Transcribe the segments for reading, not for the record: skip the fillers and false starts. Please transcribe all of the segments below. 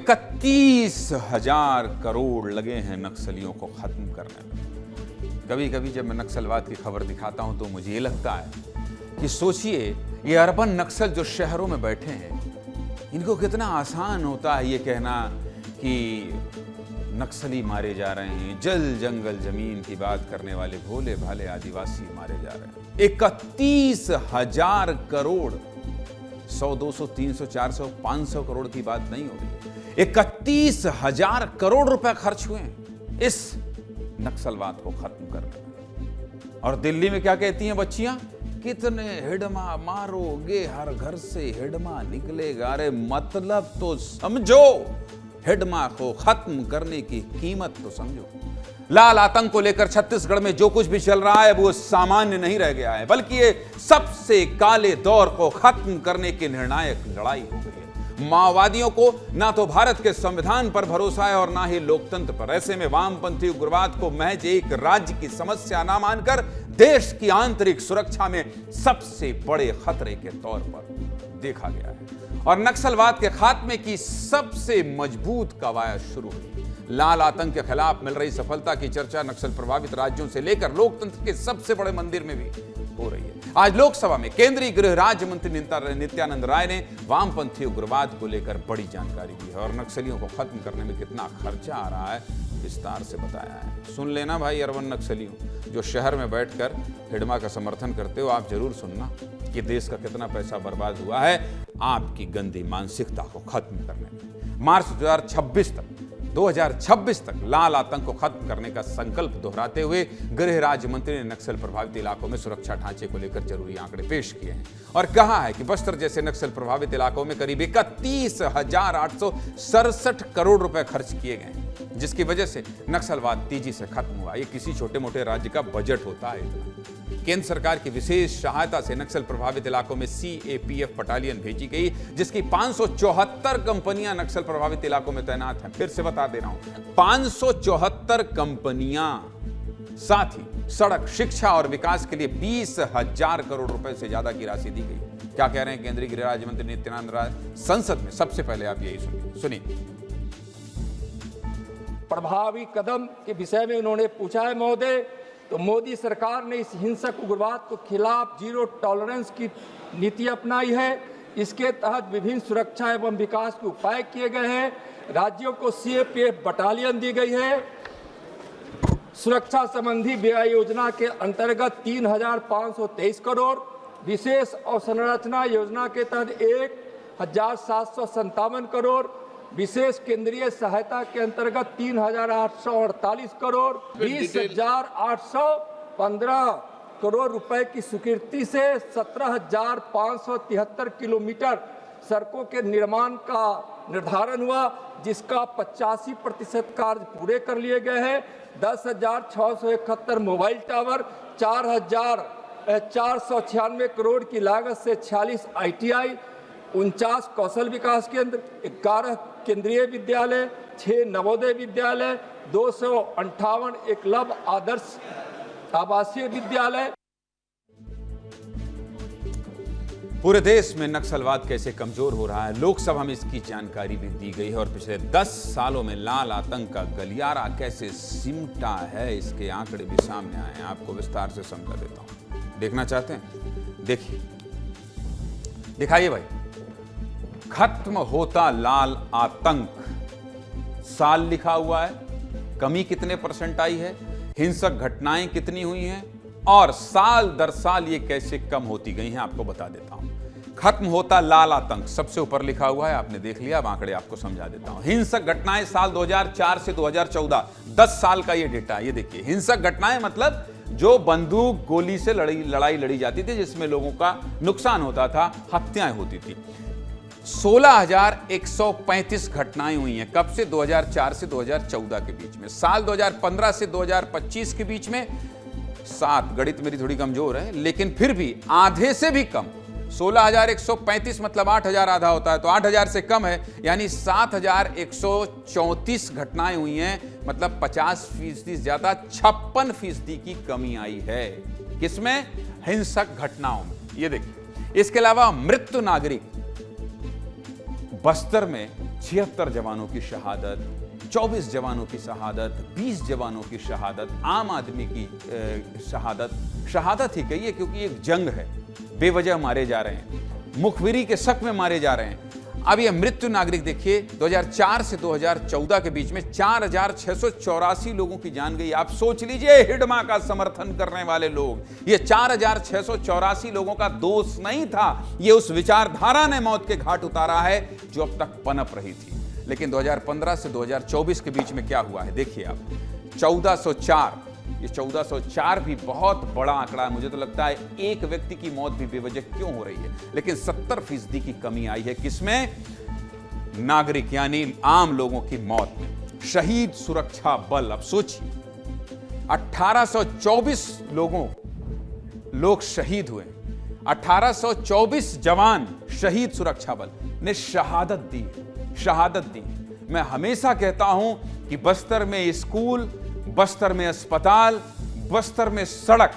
31,000 करोड़ लगे हैं नक्सलियों को खत्म करने में। कभी कभी जब मैं नक्सलवाद की खबर दिखाता हूं तो मुझे ये लगता है कि सोचिए, ये अर्बन नक्सल जो शहरों में बैठे हैं, इनको कितना आसान होता है ये कहना कि नक्सली मारे जा रहे हैं, जल जंगल जमीन की बात करने वाले भोले भाले आदिवासी मारे जा रहे हैं। 31,000 करोड़, 100, 200, 300, 400, 500 करोड़ की बात नहीं हो रही। 31,000 करोड़ रुपए खर्च हुए हैं इस नक्सलवाद को खत्म करने में। और दिल्ली में क्या कहती हैं बच्चियां? कितने हिडमा मारोगे, हर घर से हिडमा निकलेगा। अरे मतलब तो समझो, हिडमा को खत्म करने की कीमत तो समझो। लाल आतंक को लेकर छत्तीसगढ़ में जो कुछ भी चल रहा है वो सामान्य नहीं रह गया है, बल्कि ये सबसे काले दौर को खत्म करने की निर्णायक लड़ाई हो गई है। माओवादियों को ना तो भारत के संविधान पर भरोसा है और ना ही लोकतंत्र पर। ऐसे में वामपंथी उग्रवाद को महज एक राज्य की समस्या ना मानकर देश की आंतरिक सुरक्षा में सबसे बड़े खतरे के तौर पर देखा गया है। और नक्सलवाद के खात्मे की सबसे मजबूत कवायद शुरू हुई। लाल आतंक के खिलाफ मिल रही सफलता की चर्चा नक्सल प्रभावित राज्यों से लेकर लोकतंत्र के सबसे बड़े मंदिर में भी हो रही है। आज लोकसभा में केंद्रीय गृह राज्य मंत्री नित्यानंद राय ने वामपंथी उग्रवाद को लेकर बड़ी जानकारी दी है और नक्सलियों को खत्म करने में कितना खर्चा आ रहा है विस्तार से बताया है। सुन लेना भाई अरबन नक्सलियों, जो शहर में बैठकर हिडमा का समर्थन करते हो, आप जरूर सुनना कि देश का कितना पैसा बर्बाद हुआ है आपकी गंदी मानसिकता को खत्म करने में। मार्च 2026 तक लाल आतंक को खत्म करने का संकल्प दोहराते हुए गृह राज्य मंत्री ने नक्सल प्रभावित इलाकों में सुरक्षा ढांचे को लेकर जरूरी आंकड़े पेश किए हैं और कहा है कि बस्तर जैसे नक्सल प्रभावित इलाकों में करीब 31,867 करोड़ रुपए खर्च किए गए हैं, जिसकी वजह से नक्सलवाद तेजी से खत्म हुआ। ये किसी छोटे मोटे राज्य का बजट होता है इतना। केंद्र सरकार की विशेष सहायता से नक्सल प्रभावित इलाकों में CAPF बटालियन भेजी गई, जिसकी 574 कंपनियां नक्सल प्रभावित इलाकों में तैनात हैं। फिर से बता दे रहा हूं, 574 कंपनियां। साथ ही सड़क, शिक्षा और विकास के लिए 20,000 करोड़ रुपए से ज्यादा की राशि दी गई। क्या कह रहे हैं केंद्रीय गृह राज्य मंत्री नित्यानंद राय संसद में? सबसे पहले आप यही सुनिए। प्रभावी कदम के विषय में उन्होंने पूछा है महोदय, तो मोदी सरकार ने इस हिंसक उग्रवाद के खिलाफ जीरो टॉलरेंस की नीति अपनाई है। इसके तहत विभिन्न सुरक्षा एवं विकास के उपाय किए गए हैं। राज्यों को CAPF बटालियन दी गई है। सुरक्षा संबंधी व्यय योजना के अंतर्गत 3,523 करोड़, विशेष अवसंरचना योजना के तहत 1,757 करोड़, विशेष केंद्रीय सहायता के अंतर्गत 3,848 करोड़, 20,815 करोड़ रुपए की स्वीकृति से 17,573 किलोमीटर सड़कों के निर्माण का निर्धारण हुआ, जिसका 85% कार्य पूरे कर लिए गए हैं। 10,671 मोबाइल टावर, 4,496 करोड़ की लागत से 46 ITI, 49 कौशल विकास केंद्र, 11 केंद्रीय विद्यालय, 6 नवोदय विद्यालय, 258 एकलव्य आदर्श आवासीय विद्यालय। पूरे देश में नक्सलवाद कैसे कमजोर हो रहा है, लोकसभा में इसकी जानकारी भी दी गई है और पिछले 10 सालों में लाल आतंक का गलियारा कैसे सिमटा है, इसके आंकड़े भी सामने आए हैं। आपको विस्तार से समझा देता हूं। देखना चाहते हैं? देखिए, दिखाइए भाई। खत्म होता लाल आतंक, साल लिखा हुआ है, कमी कितने % आई है, हिंसक घटनाएं कितनी हुई हैं और साल दर साल ये कैसे कम होती गई हैं, आपको बता देता हूं। खत्म होता लाल आतंक सबसे ऊपर लिखा हुआ है, आपने देख लिया। अब आंकड़े आपको समझा देता हूं। हिंसक घटनाएं साल 2004 से 2014, 10 साल का ये डेटा। ये देखिए, हिंसक घटनाएं मतलब जो बंदूक गोली से लड़ाई लड़ी जाती थी, जिसमें लोगों का नुकसान होता था, हत्याएं होती थी। 16,135 घटनाएं हुई हैं। कब से? 2004 से 2014 के बीच में। साल 2015 से 2025 के बीच में 7, गणित मेरी थोड़ी कमजोर है लेकिन फिर भी आधे से भी कम। 16,135 मतलब 8,000 आधा होता है, तो 8,000 से कम है, यानी 7,134 घटनाएं हुई हैं, मतलब 50% ज्यादा, 56% की कमी आई है। किसमें? हिंसक घटनाओं में। ये देखिए, इसके अलावा मृत्यु नागरिक बस्तर में 76 जवानों की शहादत, 24 जवानों की शहादत, 20 जवानों की शहादत, आम आदमी की शहादत ही कहिए, क्योंकि एक जंग है, बेवजह मारे जा रहे हैं, मुखबिरी के शक में मारे जा रहे हैं। अब ये मृत्यु नागरिक देखिए, 2004 से 2014 के बीच में 4684 लोगों की जान गई। आप सोच लीजिए, हिडमा का समर्थन करने वाले लोग, ये 4684 लोगों का दोष नहीं था, ये उस विचारधारा ने मौत के घाट उतारा है जो अब तक पनप रही थी। लेकिन 2015 से 2024 के बीच में क्या हुआ है देखिए आप, 1404, ये 1404 भी बहुत बड़ा आंकड़ा है। मुझे तो लगता है एक व्यक्ति की मौत भी बेवजह क्यों हो रही है, लेकिन 70% की कमी आई है किसमें? नागरिक यानी आम लोगों की मौत में। शहीद सुरक्षा बल, अब सोचिए 1824 लोग शहीद हुए, 1824 जवान शहीद सुरक्षा बल ने शहादत दी। मैं हमेशा कहता हूं कि बस्तर में स्कूल, बस्तर में अस्पताल, बस्तर में सड़क,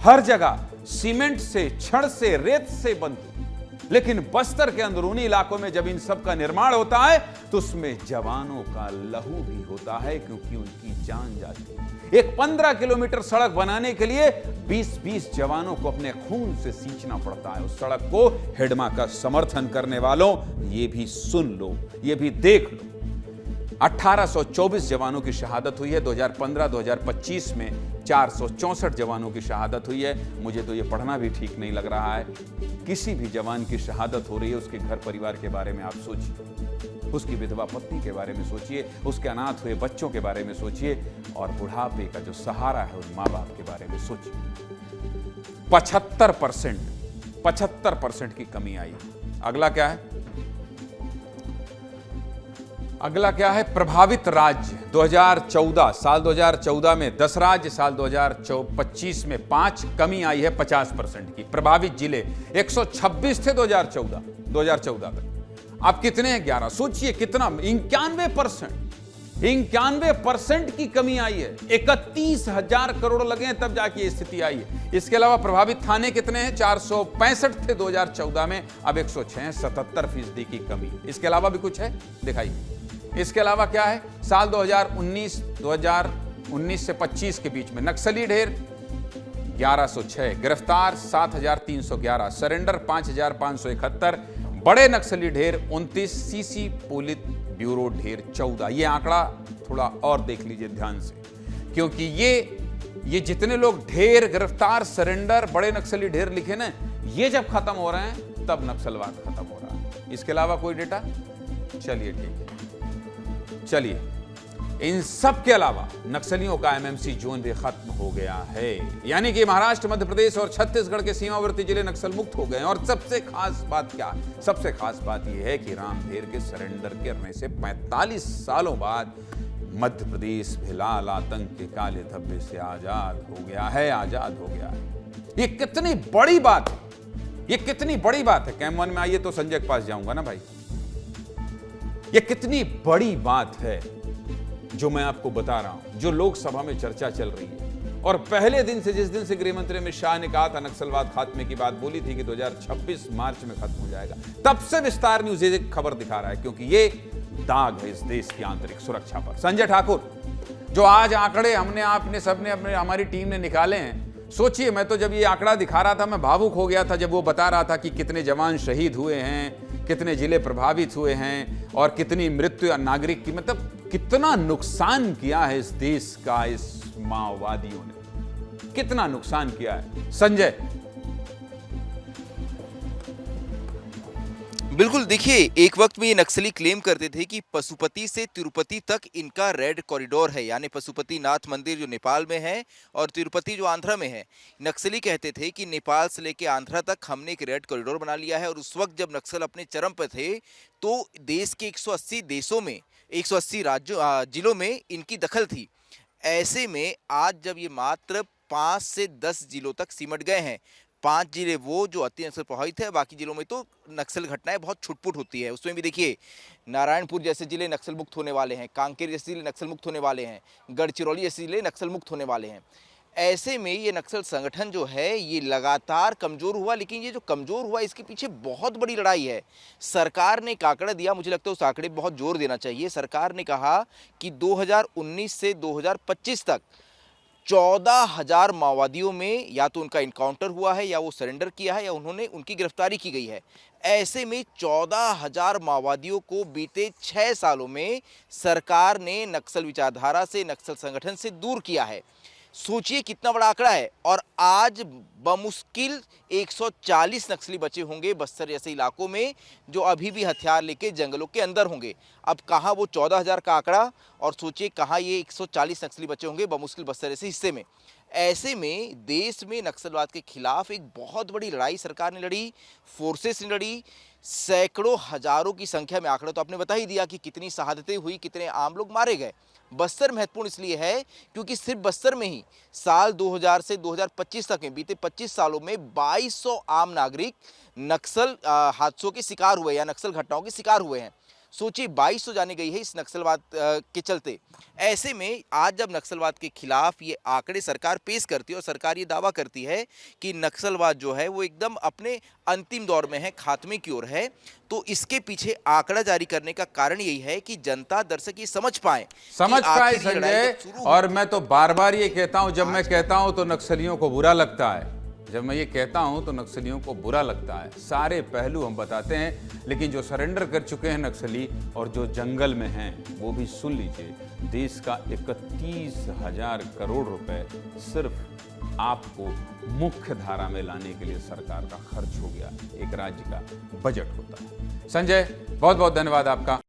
हर जगह सीमेंट से, छड़ से, रेत से बनती, लेकिन बस्तर के अंदरूनी इलाकों में जब इन सब का निर्माण होता है तो उसमें जवानों का लहू भी होता है, क्योंकि उनकी जान जाती है। एक 15 किलोमीटर सड़क बनाने के लिए 20-20 जवानों को अपने खून से सींचना पड़ता है। उस सड़क को हिडमा का समर्थन करने वालों, ये भी सुन लो, ये भी देख लो, 1824 जवानों की शहादत हुई है। 2015-2025 में 464 जवानों की शहादत हुई है। मुझे तो ये पढ़ना भी ठीक नहीं लग रहा है। किसी भी जवान की शहादत हो रही है, उसके घर परिवार के बारे में आप सोचिए, उसकी विधवा पत्नी के बारे में सोचिए, उसके अनाथ हुए बच्चों के बारे में सोचिए, और बुढ़ापे का जो सहारा है उन माँ बाप के बारे में सोचिए। 75% की कमी आई। अगला क्या है? अगला क्या है? प्रभावित राज्य। 2014, साल 2014 में 10 राज्य, साल 2025 में 5, कमी आई है 50% की। प्रभावित जिले 126 थे 2014 तक, अब कितने हैं? 11। सोचिए कितना, 91% की कमी आई है। 31,000 करोड़ लगे हैं तब जाके ये स्थिति आई है। इसके अलावा प्रभावित थाने कितने हैं? 465 थे 2014 में, अब 106 हैं, 77% की कमी। इसके अलावा भी कुछ है? दिखाइए। इसके अलावा क्या है? साल 2019 से 25 के बीच में नक्सली ढेर 1106, गिरफ्तार 7,311, सरेंडर 5,571, बड़े नक्सली ढेर 29, सीसी पोलित ब्यूरो ढेर 14। ये आंकड़ा थोड़ा और देख लीजिए ध्यान से, क्योंकि ये जितने लोग ढेर, गिरफ्तार, सरेंडर, बड़े नक्सली ढेर लिखे ना, ये जब खत्म हो रहे हैं तब नक्सलवाद खत्म हो रहा है। इसके अलावा कोई डेटा? चलिए ठीक है, चलिए, इन सब के अलावा नक्सलियों का एमएमसी जोन भी खत्म हो गया है, यानी कि महाराष्ट्र, मध्य प्रदेश और छत्तीसगढ़ के सीमावर्ती जिले नक्सल मुक्त हो गए हैं। और सबसे खास बात क्या? सबसे खास बात यह है कि रामढेर के सरेंडर करने से 45 सालों बाद मध्य प्रदेश फिलहाल आतंक के काले धब्बे से आजाद हो गया है। ये कितनी बड़ी बात है, ये कितनी बड़ी बात है। कैमवन में आइए तो संजय के पास जाऊंगा ना भाई। ये कितनी बड़ी बात है जो मैं आपको बता रहा हूं, जो लोकसभा में चर्चा चल रही है। और पहले दिन से, जिस दिन से गृह मंत्री अमित शाह ने कहा था नक्सलवाद खात्मे की बात बोली थी कि 2026 मार्च में खत्म हो जाएगा, तब से विस्तार न्यूज एक खबर दिखा रहा है, क्योंकि ये दाग है इस देश की आंतरिक सुरक्षा पर। संजय ठाकुर, जो आज आंकड़े हमने सबने हमारी टीम ने निकाले हैं, सोचिए, मैं तो जब ये आंकड़ा दिखा रहा था मैं भावुक हो गया था, जब वो बता रहा था कि कितने जवान शहीद हुए हैं, कितने जिले प्रभावित हुए हैं और कितनी मृत्यु नागरिक की, मतलब कितना नुकसान किया है इस देश का इस माओवादियों ने, कितना नुकसान किया है। संजय, बिल्कुल, देखिए, एक वक्त में ये नक्सली क्लेम करते थे कि पशुपति से तिरुपति तक इनका रेड कॉरिडोर है, यानी पशुपतिनाथ मंदिर जो नेपाल में है और तिरुपति जो आंध्रा में है। नक्सली कहते थे कि नेपाल से लेकर आंध्रा तक हमने एक रेड कॉरिडोर बना लिया है। और उस वक्त जब नक्सल अपने चरम पर थे तो देश के 180 देशों में, 180 राज्यों जिलों में इनकी दखल थी। ऐसे में आज जब ये मात्र 5 से 10 जिलों तक सिमट गए हैं, 5 जिले वो जो अति नक्सल प्रभावित है, बाकी जिलों में तो नक्सल घटनाएं बहुत छुटपुट होती है। उसमें भी देखिए, नारायणपुर जैसे जिले नक्सल मुक्त होने वाले हैं, कांकेर जैसे जिले नक्सल मुक्त होने वाले हैं, गढ़चिरौली जैसे जिले नक्सल मुक्त होने वाले हैं। ऐसे में ये नक्सल संगठन जो है ये लगातार कमज़ोर हुआ, लेकिन ये जो कमज़ोर हुआ इसके पीछे बहुत बड़ी लड़ाई है। सरकार ने एक आंकड़ा दिया, मुझे लगता है उस आंकड़े पर बहुत जोर देना चाहिए। सरकार ने कहा कि 2019 से 2025 तक 14,000 माओवादियों में या तो उनका इनकाउंटर हुआ है, या वो सरेंडर किया है, या उन्होंने उनकी गिरफ्तारी की गई है। ऐसे में 14,000 माओवादियों को बीते 6 सालों में सरकार ने नक्सल विचारधारा से, नक्सल संगठन से दूर किया है। सोचिए कितना बड़ा आंकड़ा है। और आज बमुश्किल 140 नक्सली बचे होंगे बस्तर जैसे इलाकों में, जो अभी भी हथियार लेके जंगलों के अंदर होंगे। अब कहाँ वो 14,000 का आंकड़ा, और सोचिए कहाँ ये 140 नक्सली बचे होंगे बमुश्किल बस्तर जैसे हिस्से में। ऐसे में देश में नक्सलवाद के खिलाफ एक बहुत बड़ी लड़ाई सरकार ने लड़ी, फोर्सेस ने लड़ी। सैकड़ों हजारों की संख्या में, आंकड़ा तो आपने बता ही दिया कि कितनी शहादतें हुई, कितने आम लोग मारे गए। बस्तर महत्वपूर्ण इसलिए है क्योंकि सिर्फ बस्तर में ही साल 2000 से 2025 तक में बीते 25 सालों में 2200 आम नागरिक नक्सल हादसों के शिकार हुए या नक्सल घटनाओं के शिकार हुए हैं। सोचिए 2200 जाने गई है इस नक्सलवाद के चलते। ऐसे में आज जब नक्सलवाद के खिलाफ ये आंकड़े सरकार पेश करती है और सरकार ये दावा करती है कि नक्सलवाद जो है वो एकदम अपने अंतिम दौर में है, खात्मे की ओर है, तो इसके पीछे आंकड़ा जारी करने का कारण यही है कि जनता, दर्शक ये समझ पाए संजय। और मैं तो बार बार ये कहता हूं, जब मैं कहता हूं तो नक्सलियों को बुरा लगता है, जब मैं ये कहता हूं तो नक्सलियों को बुरा लगता है। सारे पहलू हम बताते हैं, लेकिन जो सरेंडर कर चुके हैं नक्सली और जो जंगल में हैं वो भी सुन लीजिए। देश का 31,000 करोड़ रुपए सिर्फ आपको मुख्य धारा में लाने के लिए सरकार का खर्च हो गया। एक राज्य का बजट होता है। संजय, बहुत बहुत धन्यवाद आपका।